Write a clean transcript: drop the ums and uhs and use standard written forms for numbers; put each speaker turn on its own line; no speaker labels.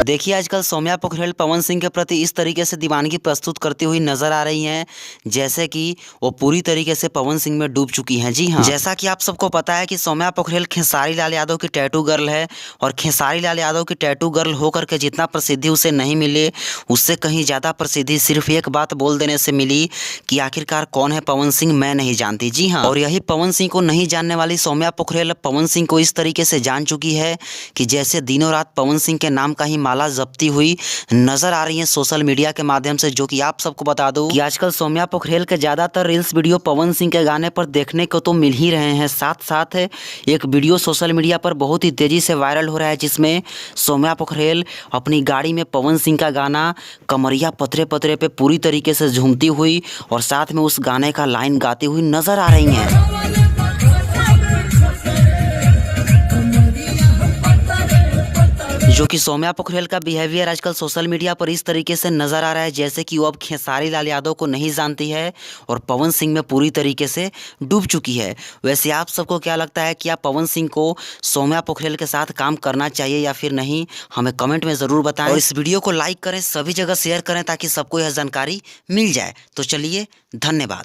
देखिए आजकल सौम्या पोखरेल पवन सिंह के प्रति इस तरीके से दीवानगी प्रस्तुत करती हुई नजर आ रही हैं जैसे कि वो पूरी तरीके से पवन सिंह में डूब चुकी हैं। जी हाँ, जैसा कि आप सबको पता है कि सौम्या पोखरेल खेसारी लाल यादव की टैटू गर्ल है और खेसारी लाल यादव की टैटू गर्ल होकर के जितना प्रसिद्धि उसे नहीं मिले उससे कहीं ज़्यादा प्रसिद्धि सिर्फ एक बात बोल देने से मिली कि आखिरकार कौन है पवन सिंह मैं नहीं जानती। जी हाँ, और यही पवन सिंह को नहीं जानने वाली सौम्या पोखरेल पवन सिंह को इस तरीके से जान चुकी है कि जैसे दिनों रात पवन सिंह के नाम का ही माला जप्ती हुई नजर आ रही है सोशल मीडिया के माध्यम से। जो कि आप सबको बता दूं कि आजकल सौम्या पोखरेल के ज़्यादातर रील्स वीडियो पवन सिंह के गाने पर देखने को तो मिल ही रहे हैं, साथ साथ एक वीडियो सोशल मीडिया पर बहुत ही तेज़ी से वायरल हो रहा है जिसमें सौम्या पोखरेल अपनी गाड़ी में पवन सिंह का गाना कमरिया पतरे पतरे पे पूरी तरीके से झूमती हुई और साथ में उस गाने का लाइन गाती हुई नजर आ रही हैं। जो कि सौम्या पोखरेल का बिहेवियर आजकल सोशल मीडिया पर इस तरीके से नज़र आ रहा है जैसे कि वो अब खेसारी लाल यादव को नहीं जानती है और पवन सिंह में पूरी तरीके से डूब चुकी है। वैसे आप सबको क्या लगता है, क्या पवन सिंह को सौम्या पोखरेल के साथ काम करना चाहिए या फिर नहीं? हमें कमेंट में ज़रूर बताएं और इस वीडियो को लाइक करें, सभी जगह शेयर करें ताकि सबको यह जानकारी मिल जाए। तो चलिए, धन्यवाद।